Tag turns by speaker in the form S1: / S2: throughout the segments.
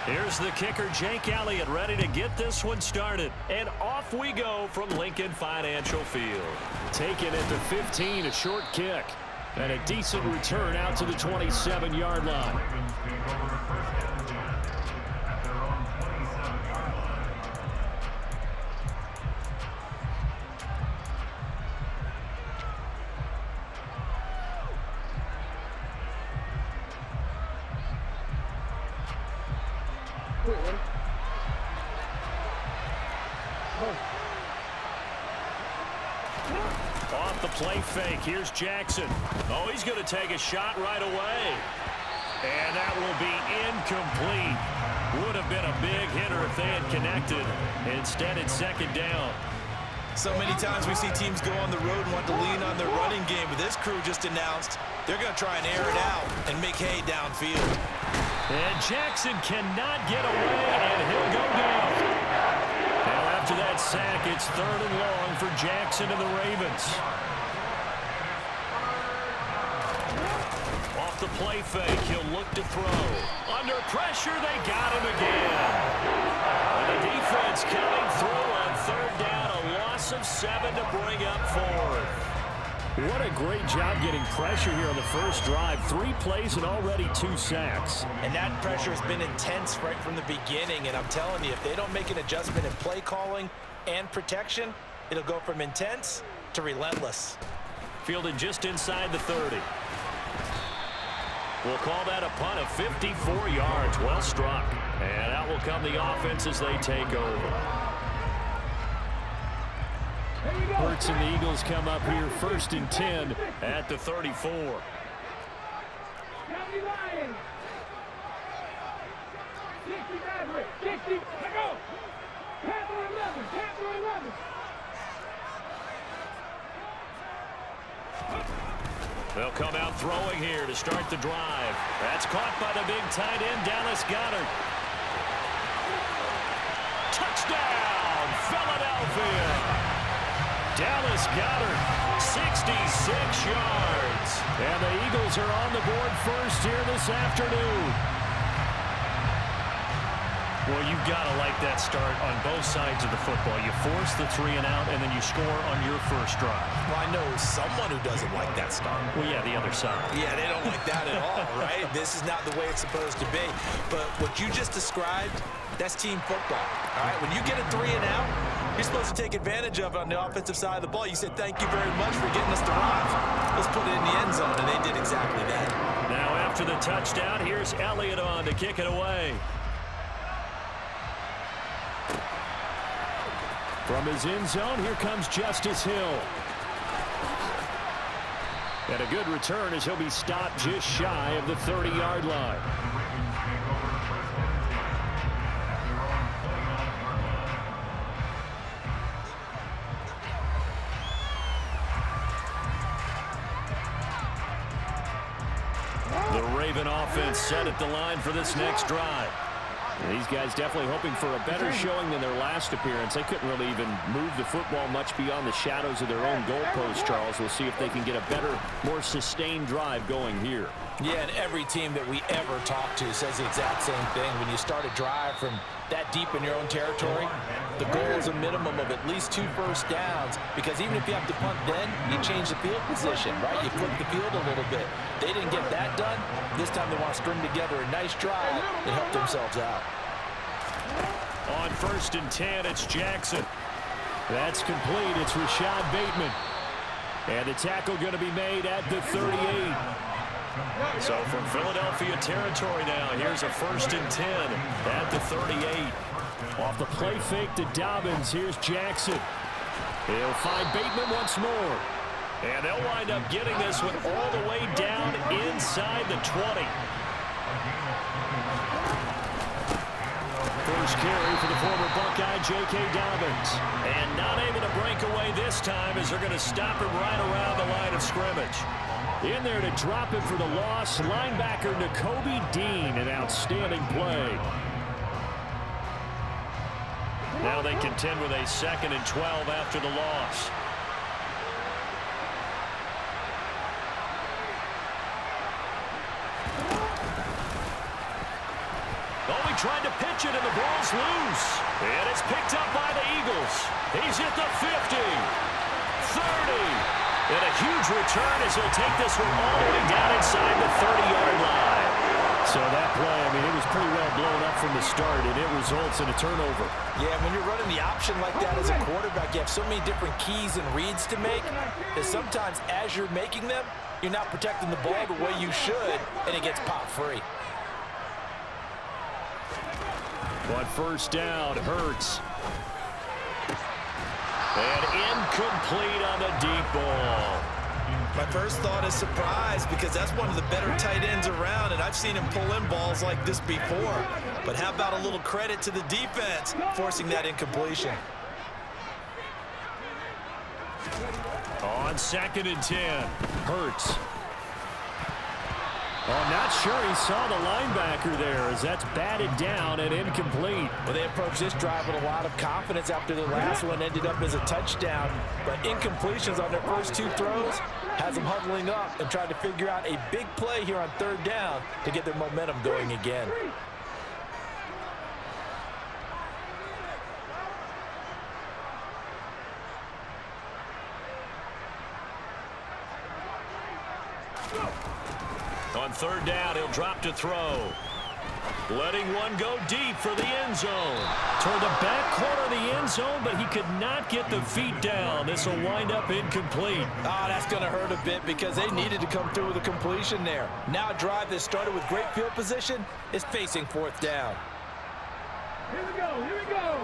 S1: Here's the kicker, Jake Elliott, ready to get this one started. And off we go from Lincoln Financial Field. Taken at the 15, a short kick. And a decent return out to the 27-yard line. Off the play fake, here's Jackson. Oh, he's going to take a shot right away. And that will be incomplete. Would have been a big hitter if they had connected. Instead, it's second down.
S2: So many times we see teams go on the road and want to lean on their running game, but this crew just announced they're going to try and air it out and make hay downfield.
S1: And Jackson cannot get away, and he'll go down. Now after that sack, it's 3rd and long for Jackson and the Ravens. Off the play fake, he'll look to throw. Under pressure, they got him again. And the defense coming through on 3rd down, a loss of 7 to bring up 4th. What a great job getting pressure here on the first drive. 3 plays and already 2 sacks.
S2: And that pressure has been intense right from the beginning. And I'm telling you, if they don't make an adjustment in play calling and protection, it'll go from intense to relentless.
S1: Fielded just inside the 30. We'll call that a punt of 54 yards. Well struck. And out will come the offense as they take over. Hurts and the Eagles come up here 1st and 10 at the 34. They'll come out throwing here to start the drive. That's caught by the big tight end, Dallas Goedert. Touchdown, Philadelphia! Dallas Goedert, 66 yards. And the Eagles are on the board first here this afternoon. Well, you've got to like that start on both sides of the football. You force the 3 and out, and then you score on your first drive.
S2: Well, I know someone who doesn't like that start.
S1: Well, yeah, the other side.
S2: Yeah, they don't like that at all, right? This is not the way it's supposed to be. But what you just described, that's team football, all right? When you get a 3 and out, you're supposed to take advantage of it on the offensive side of the ball. You said, thank you very much for getting us the drive. Let's put it in the end zone, and they did exactly that.
S1: Now after the touchdown, here's Elliott on to kick it away. From his end zone, here comes Justice Hill. And a good return as he'll be stopped just shy of the 30-yard line. The Raven offense set at the line for this next drive. These guys definitely hoping for a better showing than their last appearance. They couldn't really even move the football much beyond the shadows of their own goalpost, Charles. We'll see if they can get a better, more sustained drive going here.
S2: Yeah, and every team that we ever talk to says the exact same thing. When you start a drive from that deep in your own territory, the goal is a minimum of at least 2 first downs, because even if you have to punt then, you change the field position, right? You flip the field a little bit. They didn't get that done. This time they want to string together a nice drive and help themselves out.
S1: On 1st and 10, it's Jackson. That's complete. It's Rashad Bateman. And the tackle going to be made at the 38. So from Philadelphia territory now, here's a 1st and 10 at the 38. Off the play fake to Dobbins, here's Jackson. He'll find Bateman once more. And they'll wind up getting this one all the way down inside the 20. First carry for the former Buckeye, J.K. Dobbins. And not able to break away this time as they're going to stop him right around the line of scrimmage. In there to drop him for the loss, linebacker Nakobe Dean, an outstanding play. Now they contend with a 2nd and 12 after the loss. Oh, he tried to pitch it, and the ball's loose. And it's picked up by the Eagles. He's hit the 50, 30. And a huge return as he'll take this one all the way down inside the 30-yard line. So that play, I mean, it was pretty well blown up from the start, and it results in a turnover.
S2: Yeah, when you're running the option like that as a quarterback, you have so many different keys and reads to make that sometimes as you're making them, you're not protecting the ball the way you should, and it gets popped free.
S1: On first down, Hurts. And incomplete on the deep ball.
S2: My first thought is surprise because that's one of the better tight ends around, and I've seen him pull in balls like this before. But how about a little credit to the defense forcing that incompletion?
S1: On 2nd and 10, Hurts. Oh, not sure he saw the linebacker there as that's batted down and incomplete.
S2: Well, they approached this drive with a lot of confidence after the last one ended up as a touchdown. But incompletions on their first 2 throws has them huddling up and trying to figure out a big play here on 3rd down to get their momentum going again.
S1: On 3rd down, he'll drop to throw. Letting one go deep for the end zone. Toward the back corner of the end zone, but he could not get the feet down. This will wind up incomplete.
S2: Oh, that's going to hurt a bit because they needed to come through with a completion there. Now a drive that started with great field position is facing 4th down.
S3: Here we go, here we go.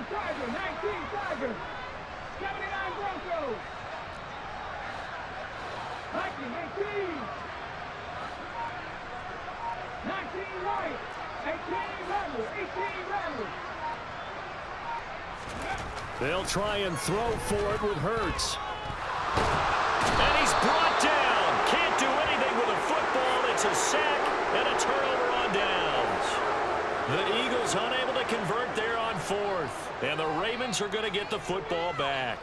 S3: Tiger, 19 Tiger, 79 Broncos, 19 right, 18 Rebels, 18 Rebels.
S1: They'll try and throw for it with Hurts. And he's brought down. Can't do anything with a football. It's a sack and a turnover on downs. The Eagles unable to convert there on 4th. And the Ravens are going to get the football back.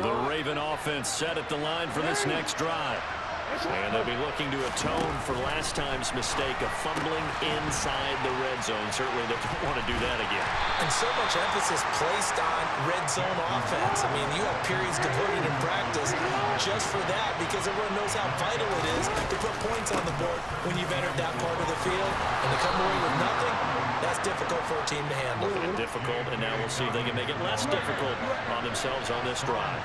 S1: The Raven offense set at the line for this next drive. And they'll be looking to atone for last time's mistake of fumbling inside the red zone. Certainly they don't want to do that again.
S2: And so much emphasis placed on red zone offense. I mean, you have periods devoted in practice just for that because everyone knows how vital it is to put points on the board when you've entered that part of the field. And to come away with nothing, that's difficult for a team to handle.
S1: And difficult, and now we'll see if they can make it less difficult on themselves on this drive.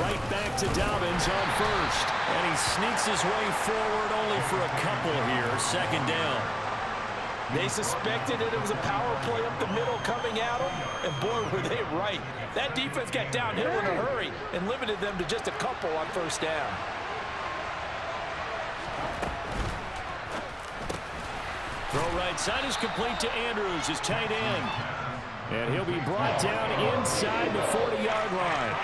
S1: Right back to Dobbins on first. And he sneaks his way forward only for a couple here. 2nd down.
S2: They suspected it was a power play up the middle coming at them. And boy, were they right. That defense got downhill in a hurry and limited them to just a couple on 1st down.
S1: Throw right side is complete to Andrews, his tight end. And he'll be brought down inside the 40-yard line.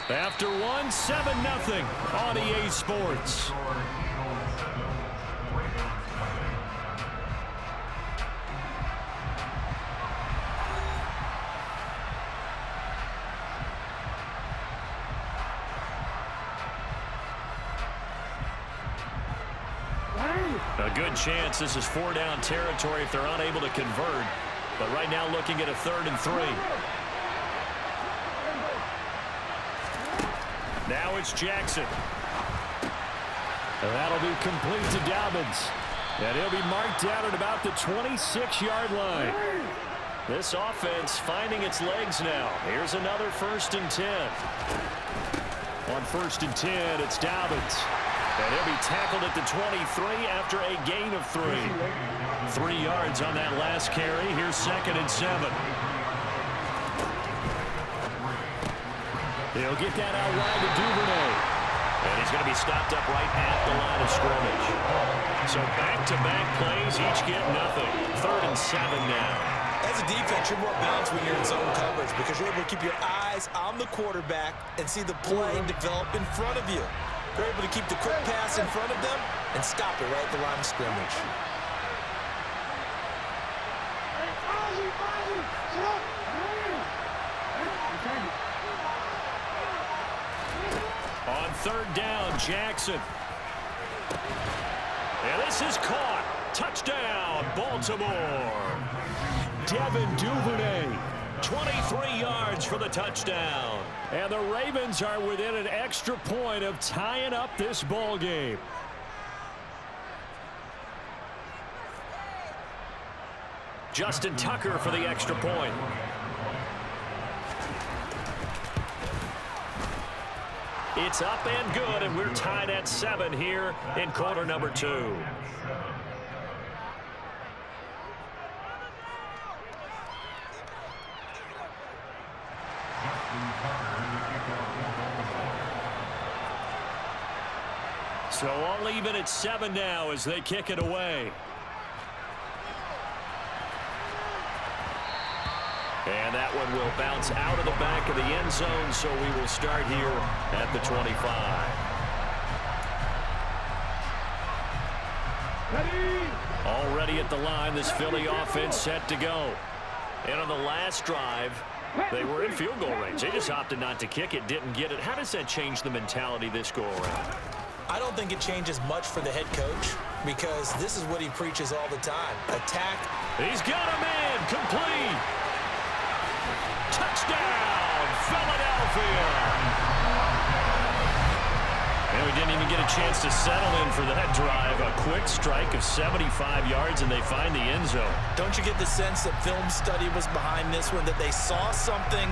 S1: After one, 7-0 on EA Sports. A good chance this is 4-down territory if they're unable to convert. But right now looking at a 3rd and 3. Now it's Jackson. And that'll be complete to Dobbins. And he'll be marked down at about the 26-yard line. This offense finding its legs now. Here's another 1st and 10. On 1st and 10, it's Dobbins. And he'll be tackled at the 23 after a gain of 3. 3 yards on that last carry. Here's 2nd and 7. He'll get that out wide to Duvernay. And he's going to be stopped up right at the line of scrimmage. So back-to-back plays, each get nothing. 3rd and 7 now.
S2: As a defense, you're more balanced when you're in zone coverage. because you're able to keep your eyes on the quarterback and see the play develop in front of you. You're able to keep the quick pass in front of them and stop it right at the line of scrimmage.
S1: On third down, Jackson. And this is caught. Touchdown, Baltimore. Devin Duvernay, 23 yards for the touchdown. And the Ravens are within an extra point of tying up this ball game. Justin Tucker for the extra point. It's up and good, and we're tied at 7 here in quarter number 2. So all even at 7 now as they kick it away. And that one will bounce out of the back of the end zone, so we will start here at the 25. Already at the line, this Philly offense set to go. And on the last drive, they were in field goal range. They just opted not to kick it, didn't get it. How does that change the mentality this go-around?
S2: I don't think it changes much for the head coach because this is what he preaches all the time. Attack.
S1: He's got a man. Complete. Touchdown, Philadelphia. And we didn't even get a chance to settle in for that drive. A quick strike of 75 yards, and they find the end zone.
S2: Don't you get the sense that film study was behind this one, that they saw something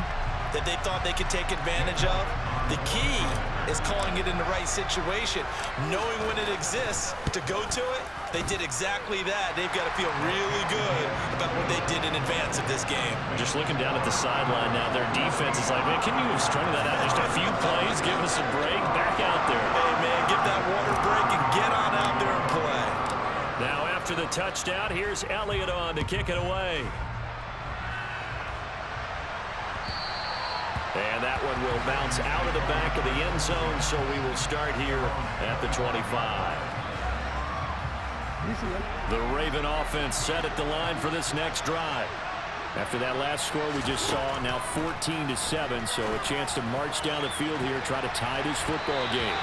S2: that they thought they could take advantage of? The key is calling it in the right situation, knowing when it exists to go to it. They did exactly that. They've got to feel really good about what they did in advance of this game.
S1: Just looking down at the sideline now, their defense is like, man, can you have strung that out just a few plays, give us a break, back out there.
S2: Hey, man, give that water break and get on out there and play.
S1: Now after the touchdown, here's Elliott on to kick it away. And that one will bounce out of the back of the end zone, so we will start here at the 25. The Raven offense set at the line for this next drive. After that last score we just saw, now 14-7, so a chance to march down the field here, try to tie this football game.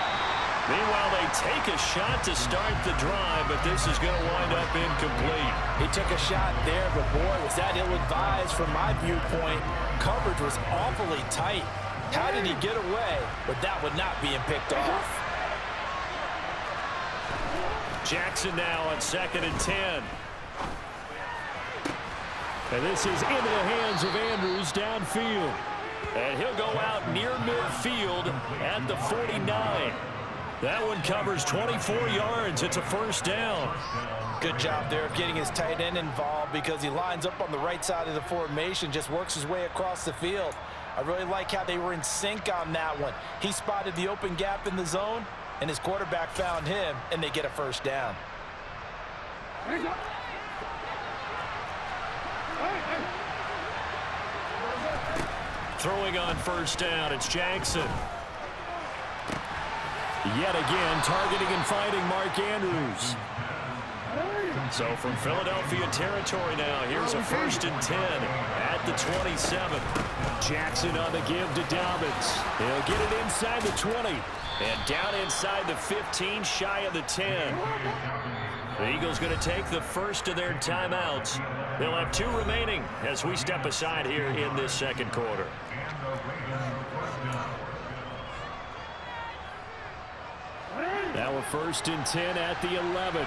S1: Meanwhile, they take a shot to start the drive, but this is going to wind up incomplete.
S2: He took a shot there, but boy, was that ill-advised from my viewpoint. Coverage was awfully tight. How did he get away with that one not being picked off?
S1: Jackson now on 2nd and 10. And this is into the hands of Andrews downfield. And he'll go out near midfield at the 49. That one covers 24 yards. It's a first down.
S2: Good job there of getting his tight end involved because he lines up on the right side of the formation, just works his way across the field. I really like how they were in sync on that one. He spotted the open gap in the zone, and his quarterback found him, and they get a first down.
S1: Throwing on first down, it's Jackson. Yet again, targeting and fighting Mark Andrews. So from Philadelphia territory now, here's a 1st and 10 at the 27. Jackson on the give to Dobbins. He'll get it inside the 20 and down inside the 15, shy of the 10. The Eagles going to take the first of their timeouts. They'll have 2 remaining as we step aside here in this second quarter. Now a 1st and 10 at the 11.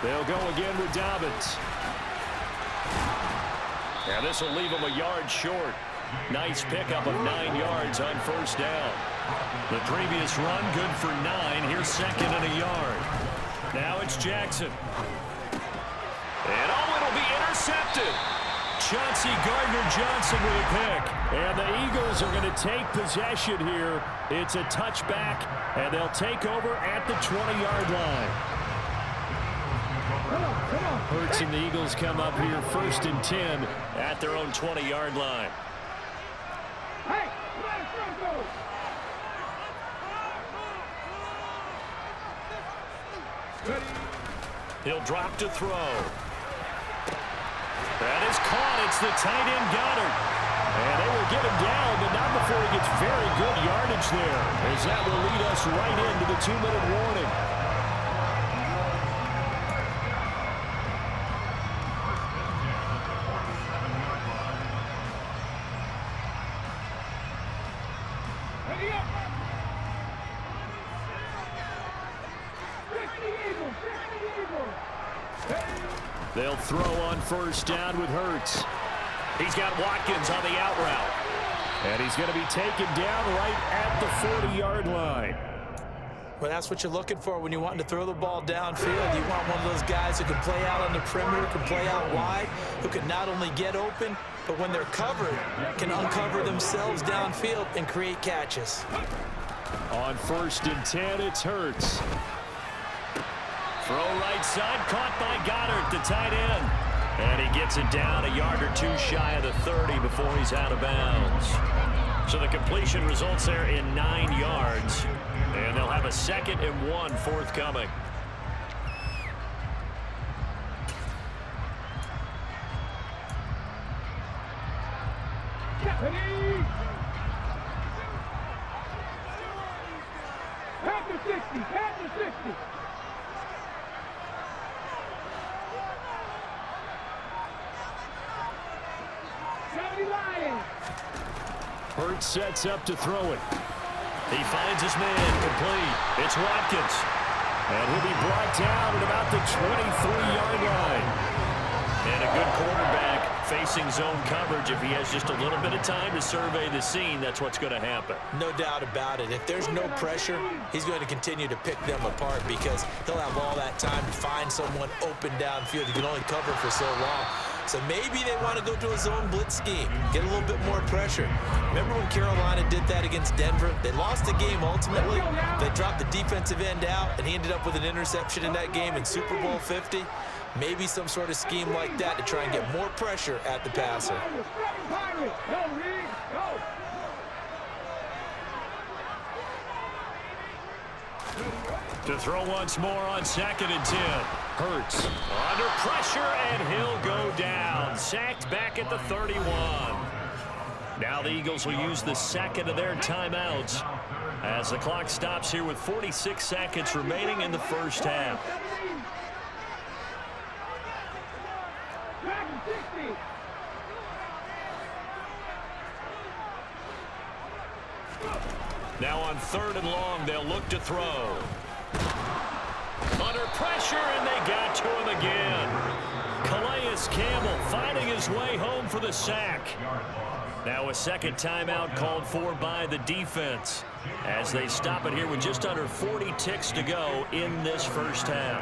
S1: They'll go again with Dobbins. And this will leave him a yard short. Nice pickup of 9 yards on first down. The previous run good for 9. Here's 2nd and a yard. Now it's Jackson. And it'll be intercepted. Chauncey Gardner-Johnson with a pick. And the Eagles are going to take possession here. It's a touchback, and they'll take over at the 20-yard line. Hurts and the Eagles come up here 1st and 10 at their own 20-yard line.
S3: Hey, let Bronco.
S1: He'll drop to throw. That is caught. It's the tight end Goddard. And they will get him down, but not before he gets very good yardage there, as that will lead us right into the 2-minute warning. They'll throw on 1st down with Hurts. He's got Watkins on the out route. And he's going to be taken down right at the 40-yard line.
S2: Well, that's what you're looking for when you're wanting to throw the ball downfield. You want one of those guys who can play out on the perimeter, can play out wide, who can not only get open, but when they're covered, can uncover themselves downfield and create catches.
S1: On 1st and 10, it's Hurts. Throw right side, caught by Goddard, the tight end. And he gets it down a yard or two shy of the 30 before he's out of bounds. So the completion results there in 9 yards. And they'll have a 2nd and 1 forthcoming.
S3: After 60, after 60.
S1: Hurts sets up to throw it. He finds his man complete. It's Watkins. And he'll be brought down at about the 23-yard line. And a good quarterback facing zone coverage. If he has just a little bit of time to survey the scene, that's what's going to happen.
S2: No doubt about it. If there's no pressure, he's going to continue to pick them apart because he'll have all that time to find someone open downfield. He can only cover for so long. So maybe they want to go to a zone blitz scheme, get a little bit more pressure. Remember when Carolina did that against Denver? They lost the game ultimately. They dropped the defensive end out, and he ended up with an interception in that game in Super Bowl 50. Maybe some sort of scheme like that to try and get more pressure at the passer.
S1: To throw once more on 2nd and 10. Hurts under pressure, and he'll go down. Sacked back at the 31. Now the Eagles will use the 2nd of their timeouts as the clock stops here with 46 seconds remaining in the 1st half. Now on 3rd and long, they'll look to throw. Under pressure, and they got to him again. Calais Campbell finding his way home for the sack. Now a 2nd timeout called for by the defense as they stop it here with just under 40 ticks to go in this 1st half.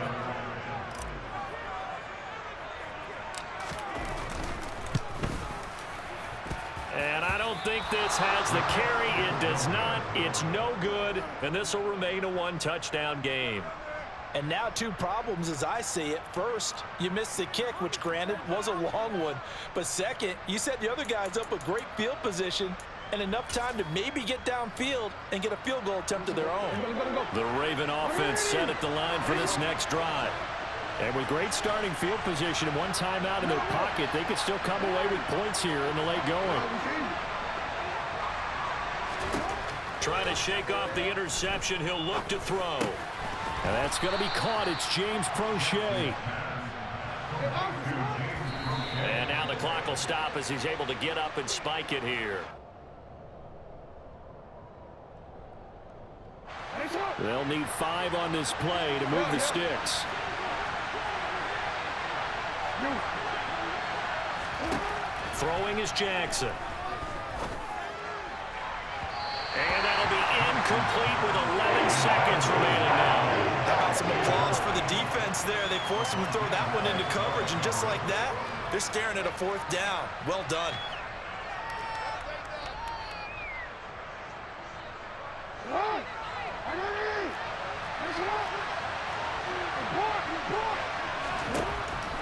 S1: And I don't think this has the carry. It does not. It's no good, and this will remain a 1-touchdown game.
S2: And now 2 problems as I see it. First, you missed the kick, which granted was a long one. But second, you set the other guys up with great field position and enough time to maybe get downfield and get a field goal attempt of their own.
S1: The Raven offense set at the line for this next drive. And with great starting field position and 1 timeout in their pocket, they could still come away with points here in the late going. Trying to shake off the interception, he'll look to throw. And that's going to be caught. It's James Prochet. And now the clock will stop as he's able to get up and spike it here. They'll need 5 on this play to move the sticks. Throwing is Jackson. And that'll be incomplete with 11 seconds remaining now.
S2: How about some applause for the defense there? They forced him to throw that one into coverage, and just like that, they're staring at a 4th down. Well done.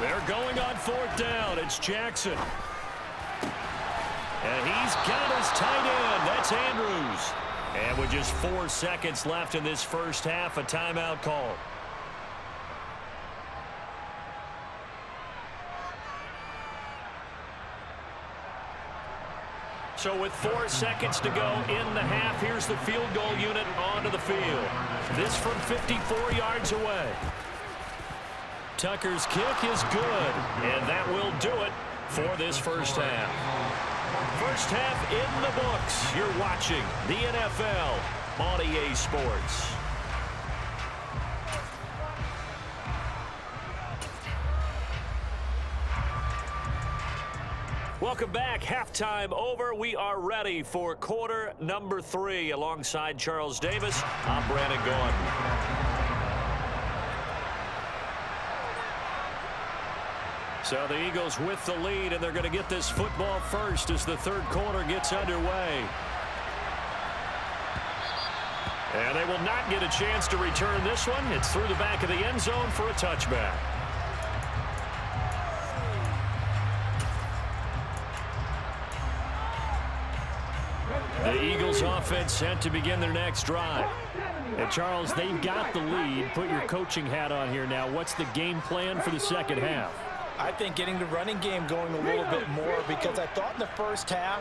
S1: There They're going on 4th down. It's Jackson. And he's got his tight end. That's Andrews. And with just 4 seconds left in this first half, a timeout call. So with 4 seconds to go in the half, here's the field goal unit onto the field. This from 54 yards away. Tucker's kick is good, and that will do it for this first half. First half in the books. You're watching the NFL on EA Sports. Welcome back. Halftime over. We are ready for quarter number 3. Alongside Charles Davis, I'm Brandon Gordon. So the Eagles with the lead, and they're going to get this football first as the third quarter gets underway. And they will not get a chance to return this one. It's through the back of the end zone for a touchback. The Eagles offense set to begin their next drive. And Charles, they've got the lead. Put your coaching hat on here now. What's the game plan for the second half?
S2: I think getting the running game going a little bit more, because I thought in the first half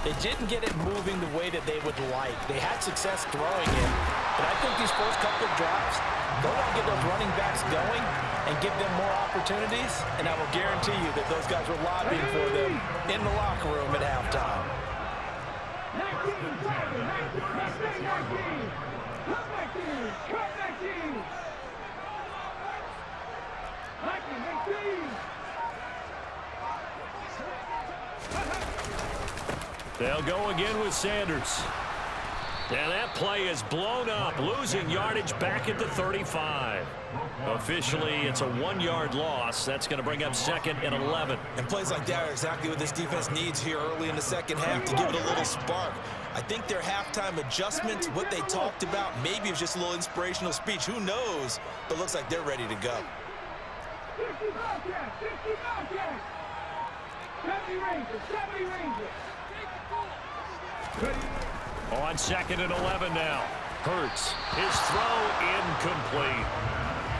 S2: they didn't get it moving the way that they would like. They had success throwing it, but I think these first couple of drives, they want to get those running backs going and give them more opportunities, and I will guarantee you that those guys were lobbying for them in the locker room at halftime.
S3: 19, 19.
S1: They'll go again with Sanders. And that play is blown up, losing yardage back at the 35. Officially, it's a 1-yard loss. That's going to bring up 2nd and 11.
S2: And plays like that are exactly what this defense needs here early in the second half to give it a little spark. I think their halftime adjustments, what they talked about, maybe it was just a little inspirational speech. Who knows? But looks like they're ready to go.
S3: 50 Bobcats, 50 Bobcats. 70 Rangers.
S1: On 2nd and 11 now. Hurts. His throw incomplete.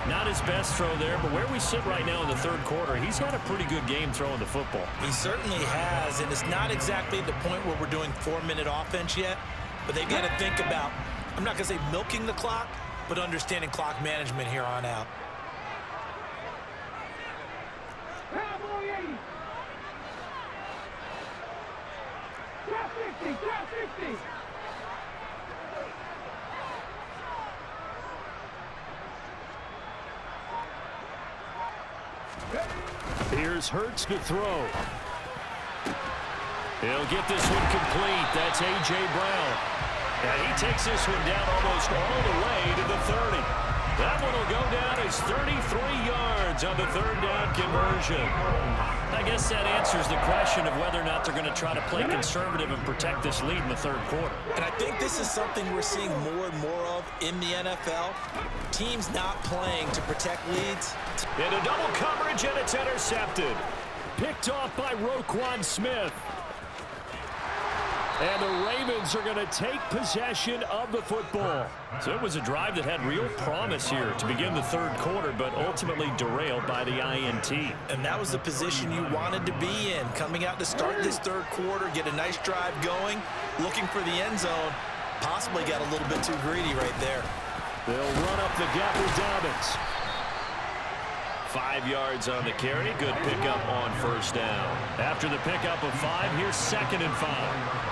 S1: Not his best throw there, but where we sit right now in the third quarter, he's had a pretty good game throwing the football.
S2: He certainly has, and it's not exactly the point where we're doing 4-minute offense yet, but they've got to think about, I'm not going to say milking the clock, but understanding clock management here on out.
S3: Cowboy 80. Drop 50.
S1: Here's Hurts to throw. He'll get this one complete. That's A.J. Brown. And he takes this one down almost all the way to the 30. That one will go down as 33 yards on the third down conversion. I guess that answers the question of whether or not they're going to try to play conservative and protect this lead in the third quarter.
S2: And I think this is something we're seeing more and more of in the NFL. Teams not playing to protect leads.
S1: Into double coverage, and it's intercepted. Picked off by Roquan Smith. And the Ravens are going to take possession of the football. So it was a drive that had real promise here to begin the third quarter, but ultimately derailed by the INT.
S2: And that was the position you wanted to be in. Coming out to start this third quarter, get a nice drive going, looking for the end zone. Possibly got a little bit too greedy right there.
S1: They'll run up the gap with Dobbins. 5 yards on the carry. Good pickup on first down. After the pickup of 5, here's 2nd and 5.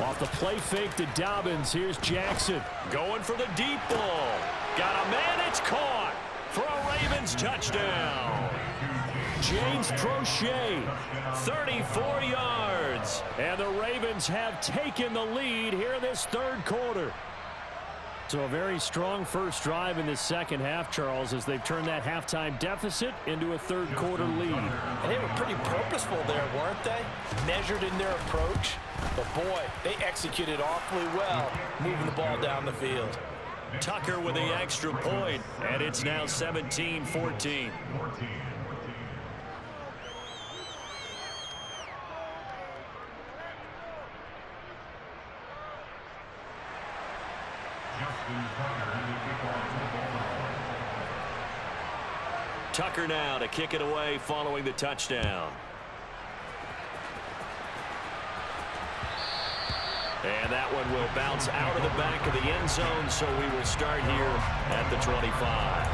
S1: Off the play fake to Dobbins. Here's Jackson. Going for the deep ball. Got a man. It's caught for a Ravens touchdown. James Prochet, 34 yards. And the Ravens have taken the lead here in this third quarter. So a very strong first drive in this second half, Charles, as they've turned that halftime deficit into a third-quarter lead.
S2: And they were pretty purposeful there, weren't they? Measured in their approach. But, boy, they executed awfully well, moving the ball down the field.
S1: Tucker with the extra point, and it's now 17-14. Tucker now to kick it away following the touchdown. And that one will bounce out of the back of the end zone, so we will start here at the 25.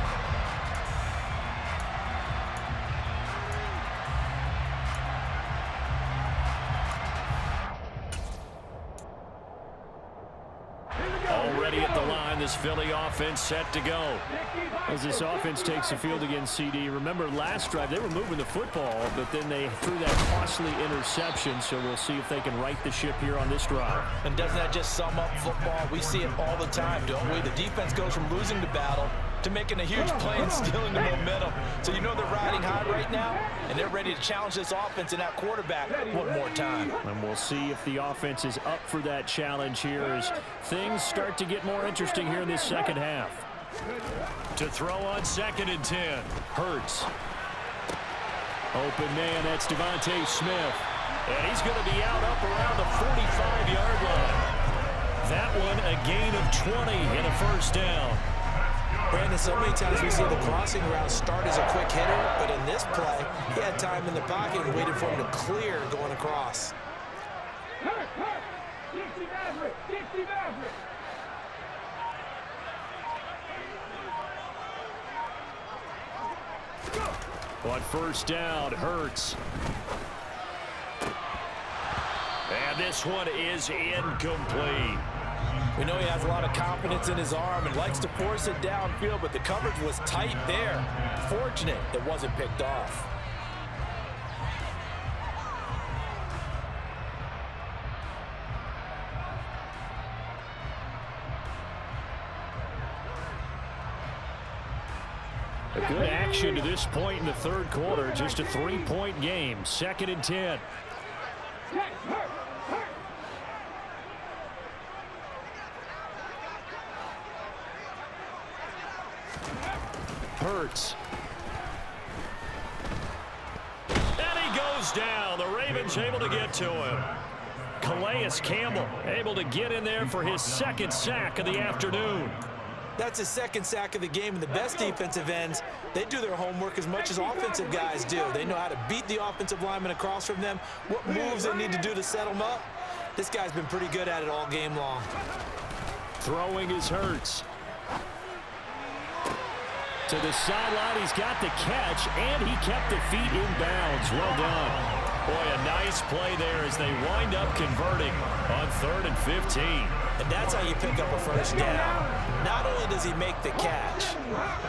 S1: Already at the line, this Philly offense set to go. As this offense takes the field against CD, remember last drive they were moving the football, but then they threw that costly interception, so we'll see if they can right the ship here on this drive.
S2: And doesn't that just sum up football? We see it all the time, don't we? The defense goes from losing the battle to making a huge play and stealing the momentum. So you know they're riding high right now, and they're ready to challenge this offense and that quarterback one more time.
S1: And we'll see if the offense is up for that challenge here as things start to get more interesting here in this second half. To throw on 2nd and 10. Hurts. Open man, that's Devontae Smith. And he's going to be out up around the 45-yard line. That one a gain of 20 and a first down.
S2: Brandon, so many times we see the crossing route start as a quick hitter, but in this play, he had time in the pocket and waited for him to clear going across.
S1: On first down, Hurts. And this one is incomplete.
S2: We know he has a lot of confidence in his arm and likes to force it downfield, but the coverage was tight there. Fortunate it wasn't picked off.
S1: A good action to this point in the third quarter. Just a 3-point game. 2nd and 10. Hurts. And he goes down. The Ravens able to get to him. Calais Campbell able to get in there for his 2nd sack of the afternoon.
S2: That's his 2nd sack of the game, and the best defensive ends, they do their homework as much as offensive guys do. They know how to beat the offensive lineman across from them, what moves they need to do to set them up. This guy's been pretty good at it all game long.
S1: Throwing is Hurts. To the sideline, he's got the catch, and he kept the feet in bounds. Well done. Boy, a nice play there as they wind up converting on 3rd and 15.
S2: And that's how you pick up a first down. Not only does he make the catch,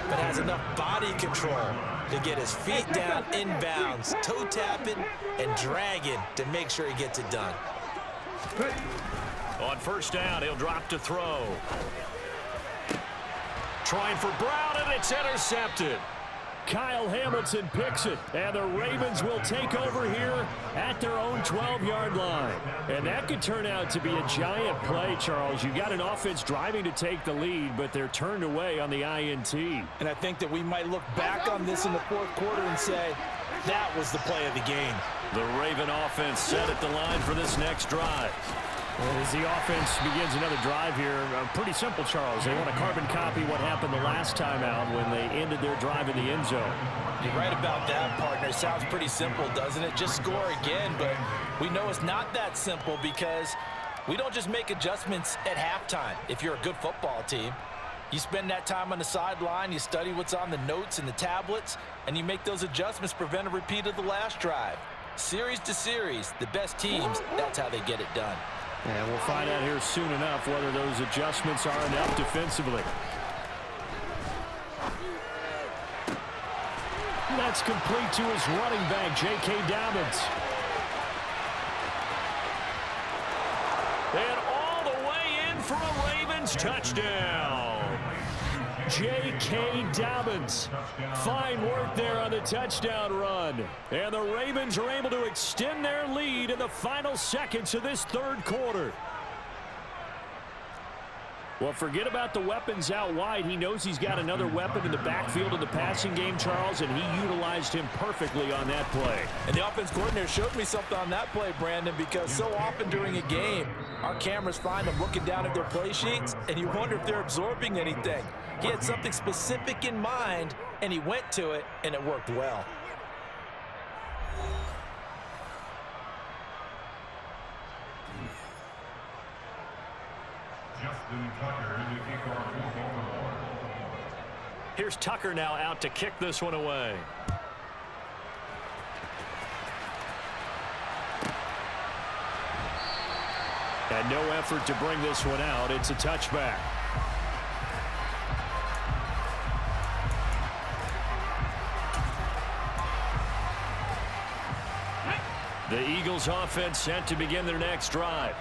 S2: but has enough body control to get his feet down in bounds, toe tapping and dragging to make sure he gets it done.
S1: On first down, he'll drop to throw. Trying for Brown, and it's intercepted. Kyle Hamilton picks it, and the Ravens will take over here at their own 12-yard line. And that could turn out to be a giant play, Charles. You got an offense driving to take the lead, but they're turned away on the INT.
S2: And I think that we might look back on this in the 4th quarter and say, that was the play of the game.
S1: The Raven offense set at the line for this next drive. As the offense begins another drive here, pretty simple, Charles. They want to carbon copy what happened the last time out when they ended their drive in the end zone.
S2: You're right about that, partner. Sounds pretty simple, doesn't it? Just score again, but we know it's not that simple because we don't just make adjustments at halftime. If you're a good football team, you spend that time on the sideline, you study what's on the notes and the tablets, and you make those adjustments, prevent a repeat of the last drive. Series to series, the best teams, that's how they get it done.
S1: And we'll find out here soon enough whether those adjustments are enough defensively. That's complete to his running back, J.K. Dobbins. And all the way in for a Ravens Ravens touchdown. J.K. Dobbins. Fine work there on the touchdown run. And the Ravens are able to extend their lead in the final seconds of this third quarter. Well, forget about the weapons out wide. He knows he's got another weapon in the backfield in the passing game, Charles, and he utilized him perfectly on that play.
S2: And the offense coordinator showed me something on that play, Brandon, because so often during a game, our cameras find them looking down at their play sheets, and you wonder if they're absorbing anything. He had something specific in mind, and he went to it, and it worked well.
S1: Here's Tucker now out to kick this one away. And no effort to bring this one out. It's a touchback. The Eagles offense set to begin their next drive.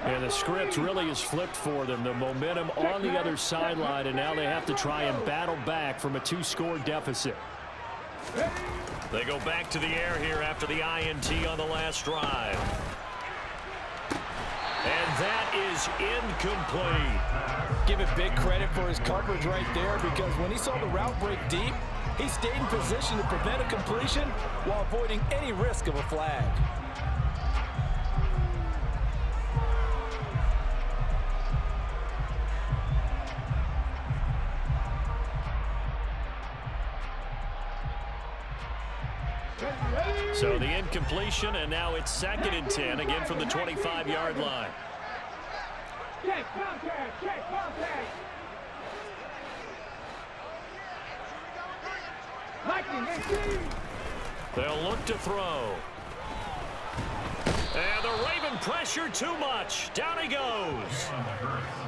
S1: And the script really is flipped for them. The momentum on the other sideline, and now they have to try and battle back from a 2-score deficit. They go back to the air here after the INT on the last drive. And that is incomplete.
S2: Give it big credit for his coverage right there, because when he saw the route break deep, he stayed in position to prevent a completion while avoiding any risk of a flag.
S1: So the incompletion, and now it's 2nd and 10, again from the 25-yard line.
S3: Check contact, check contact.
S1: They'll look to throw. And the Raven pressure too much. Down he goes.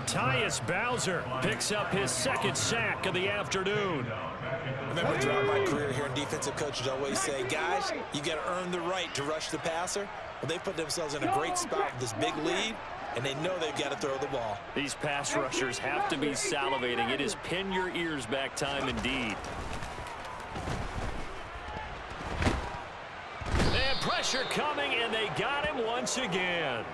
S1: Tyus Bowser picks up his 2nd sack of the afternoon.
S2: I remember throughout my career here in defensive coaches always say, guys, you got to earn the right to rush the passer. Well, they put themselves in a great spot with this big lead, and they know they've got to throw the ball.
S1: These pass rushers have to be salivating. It is pin your ears back time indeed. And pressure coming, and they got him once again.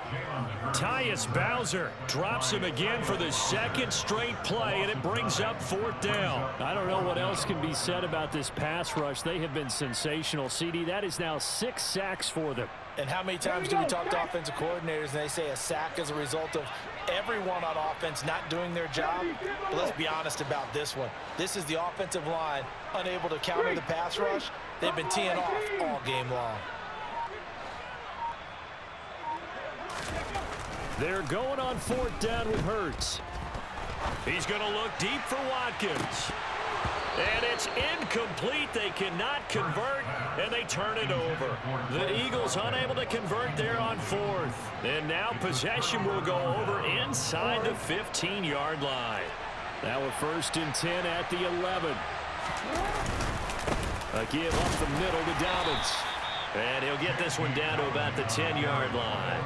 S1: Tyus Bowser drops him again for the 2nd straight play, and it brings up 4th down. I don't know what else can be said about this pass rush. They have been sensational. CD, that is now 6 sacks for them.
S2: And how many times do we talk to offensive coordinators and they say a sack is a result of everyone on offense not doing their job? But let's be honest about this one. This is the offensive line unable to counter the pass rush. They've been teeing off all game long.
S1: They're going on 4th down with Hurts. He's going to look deep for Watkins. And it's incomplete. They cannot convert, and they turn it over. The Eagles unable to convert there on 4th. And now possession will go over inside the 15-yard line. Now a 1st and 10 at the 11. A give up the middle to Dobbins. And he'll get this one down to about the 10-yard line.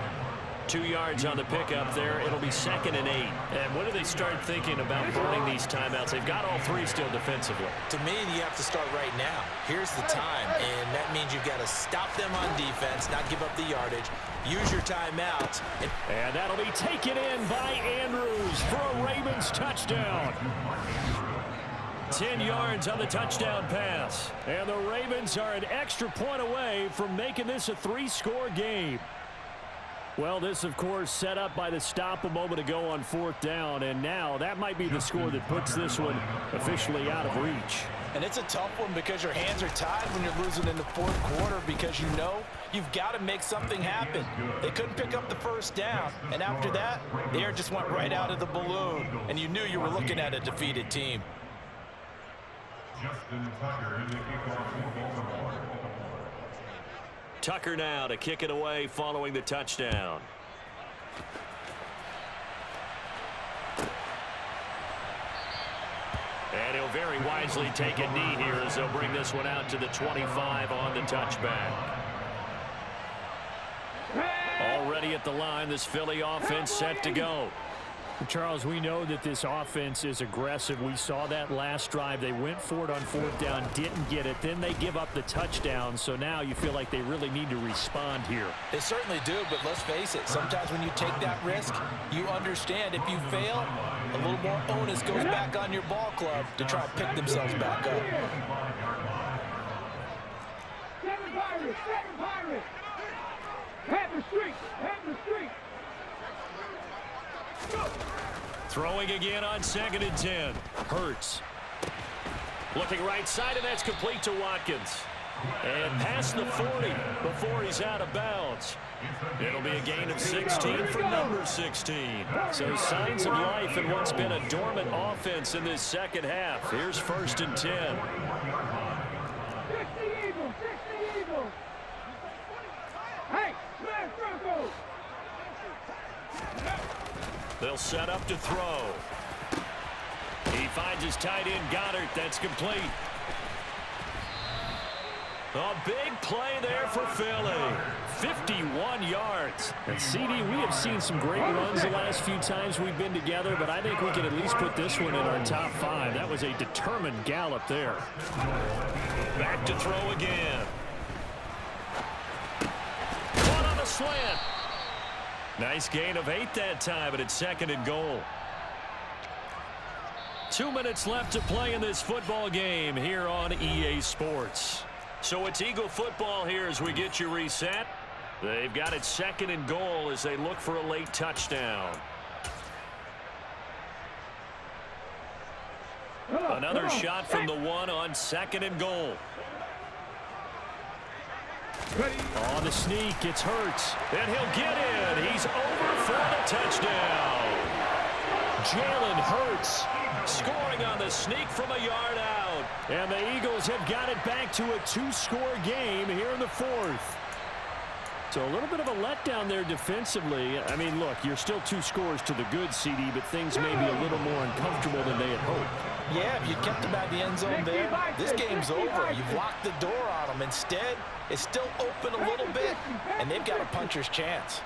S1: 2 yards on the pickup there. It'll be 2nd and 8. And when do they start thinking about burning these timeouts? They've got all 3 still defensively.
S2: To me, you have to start right now. Here's the time, and that means you've got to stop them on defense, not give up the yardage, use your timeouts.
S1: And that'll be taken in by Andrews for a Ravens touchdown. 10 yards on the touchdown pass. And the Ravens are an extra point away from making this a 3-score game. Well, this, of course, set up by the stop a moment ago on 4th down, and now that might be the score that puts this one officially out of reach.
S2: And it's a tough one because your hands are tied when you're losing in the 4th quarter, because you know you've got to make something happen. They couldn't pick up the 1st down, and after that, the air just went right out of the balloon, and you knew you were looking at a defeated team.
S1: Tucker now to kick it away following the touchdown. And he'll very wisely take a knee here as they'll bring this one out to the 25 on the touchback. Already at the line, this Philly offense set to go. Charles, we know that this offense is aggressive. We saw that last drive. They went for it on 4th down, didn't get it. Then they give up the touchdown. So now you feel like they really need to respond here.
S2: They certainly do, but let's face it. Sometimes when you take that risk, you understand if you fail, a little more onus goes back on your ball club to try and pick themselves back up.
S3: Seven Pirates, seven Pirates. Have the streak, have the streak.
S1: Throwing again on 2nd and 10. Hurts. Looking right side, and that's complete to Watkins. And past the 40 before he's out of bounds. It'll be a gain of 16 for number 16. So signs of life in what's been a dormant offense in this second half. Here's 1st and 10.
S3: 60 Eagles, 60 Eagles. Hey, smash Broncos.
S1: They'll set up to throw. He finds his tight end, Goddard. That's complete. A big play there for Philly. 51 yards. And CD, we have seen some great runs the last few times we've been together, but I think we can at least put this one in our top 5. That was a determined gallop there. Back to throw again. One on the slant. Nice gain of 8 that time, but it's 2nd and goal. 2 minutes left to play in this football game here on EA Sports. So it's Eagle football here as we get you reset. They've got it 2nd and goal as they look for a late touchdown. Another shot from the 1 on 2nd and goal. On the sneak, it's Hurts. And he'll get in. He's over for the touchdown. Jalen Hurts scoring on the sneak from a yard out. And the Eagles have got it back to a 2-score game here in the 4th. So a little bit of a letdown there defensively. I mean, look, you're still 2 scores to the good, CD, but things may be a little more uncomfortable than they had hoped.
S2: Yeah, if you kept them out of the end zone there, this game's over. You've locked the door on them. Instead, it's still open a little bit, and they've got a puncher's chance.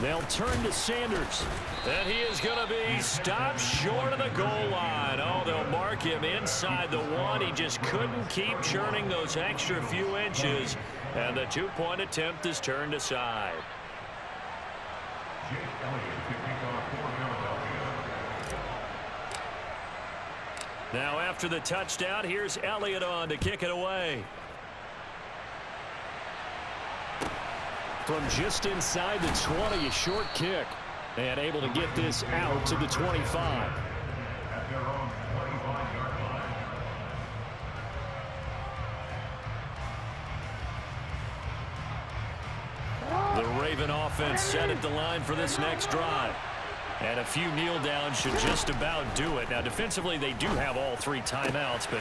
S1: They'll turn to Sanders. And he is going to be stopped short of the goal line. Oh, they'll mark him inside the 1. He just couldn't keep churning those extra few inches. And the 2-point attempt is turned aside. Now after the touchdown, here's Elliott on to kick it away. From just inside the 20, a short kick. And able to get this out to the 25. The Raven offense set at the line for this next drive. And a few kneel downs should just about do it. Now defensively they do have all 3 timeouts, but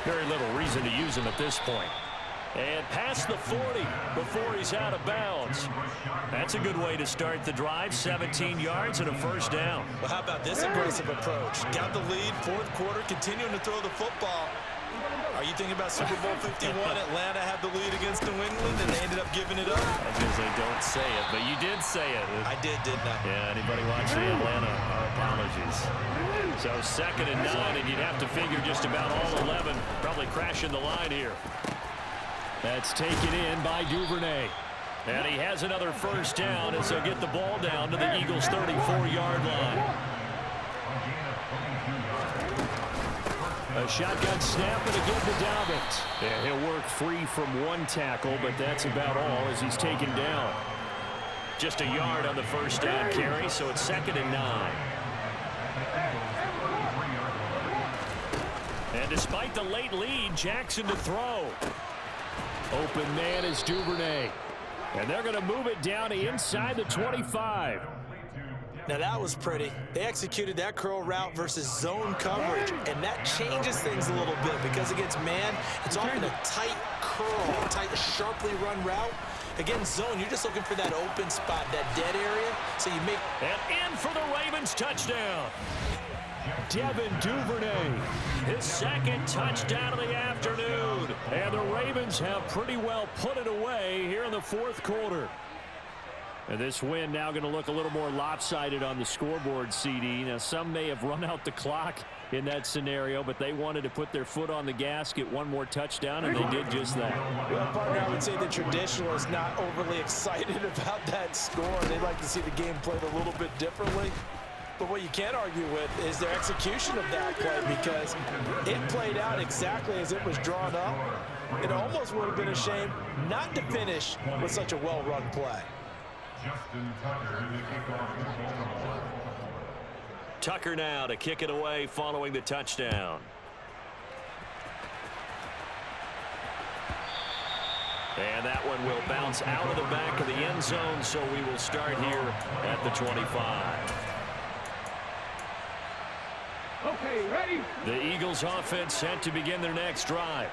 S1: very little reason to use them at this point. And past the 40 before he's out of bounds. That's a good way to start the drive. 17 yards and a 1st down.
S2: Well, how about this aggressive approach? Got the lead, 4th quarter, continuing to throw the football. Are you thinking about Super Bowl 51? Atlanta had the lead against New England, and they ended up giving it up?
S1: I was going to say, don't say it, but you did say it.
S2: I did, didn't I? Yeah,
S1: anybody watching Atlanta, our apologies. So 2nd and 9, and you'd have to figure just about all 11 probably crashing the line here. That's taken in by Duvernay. And he has another 1st down as they'll get the ball down to the Eagles' 34-yard line. A shotgun snap and again to Dobbins. And he'll work free from 1 tackle, but that's about all as he's taken down. Just a yard on the 1st down carry, so it's 2nd and 9. And despite the late lead, Jackson to throw. Open man is Duvernay. And they're going to move it down to inside the 25.
S2: Now that was pretty. They executed that curl route versus zone coverage, and that changes things a little bit because against man, it's often a tight curl, a tight, sharply run route. Against zone, you're just looking for that open spot, that dead area, so you make...
S1: And in for the Ravens touchdown. Devin Duvernay, his 2nd touchdown of the afternoon. And the Ravens have pretty well put it away here in the 4th quarter. And this win now going to look a little more lopsided on the scoreboard, CD. Now, some may have run out the clock in that scenario, but they wanted to put their foot on the gas, get one more touchdown, and they did just that.
S2: Well, partner, I would say the traditionalists not overly excited about that score. They'd like to see the game played a little bit differently. But what you can't argue with is their execution of that play, because it played out exactly as it was drawn up. It almost would have been a shame not to finish with such a well-run play.
S1: Tucker now to kick it away following the touchdown. And that one will bounce out of the back of the end zone, so we will start here at the 25.
S3: Okay, ready?
S1: The Eagles offense set to begin their next drive.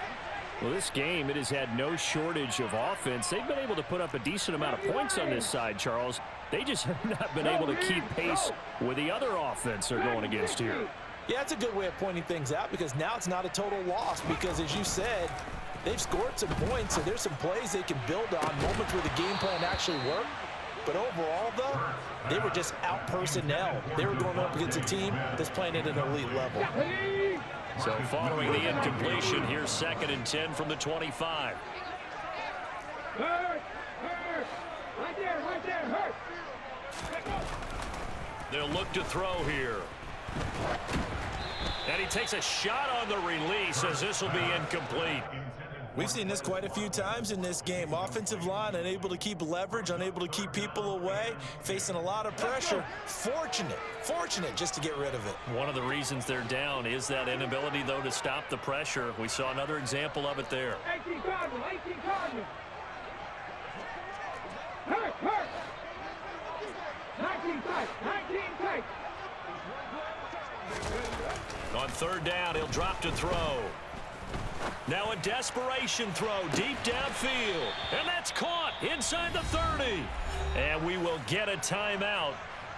S1: Well, this game, it has had no shortage of offense. They've been able to put up a decent amount of points on this side, Charles. They just have not been able to keep pace with the other offense they're going against here.
S2: Yeah, that's a good way of pointing things out, because now it's not a total loss, because as you said, they've scored some points, and there's some plays they can build on, moments where the game plan actually worked. But overall, though, they were just out personnel. They were going up against a team that's playing at an elite level.
S1: So following the incompletion, here's 2nd and 10 from the 25.
S3: Hurt! Right there, hurt!
S1: They'll look to throw here. And he takes a shot on the release, as this will be incomplete.
S2: We've seen this quite a few times in this game. Offensive line unable to keep leverage, unable to keep people away, facing a lot of pressure. Fortunate just to get rid of it.
S1: One of the reasons they're down is that inability, though, to stop the pressure. We saw another example of it there.
S3: 18 Cardinals. Hurt! 19 tight.
S1: On 3rd down, he'll drop to throw. Now a desperation throw deep downfield. And that's caught inside the 30. And we will get a timeout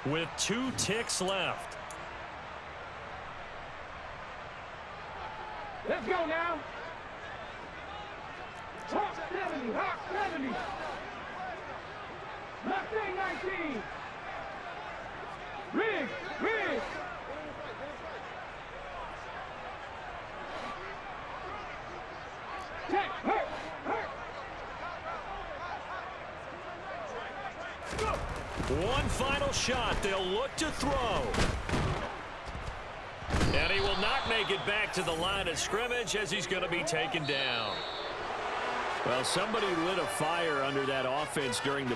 S1: with 2 ticks left.
S3: Let's go now. Hawk 70. Mustang 19. Riggs. Check, hurt.
S1: One final shot. They'll look to throw. And he will not make it back to the line of scrimmage, as he's going to be taken down. Well, somebody lit a fire under that offense during the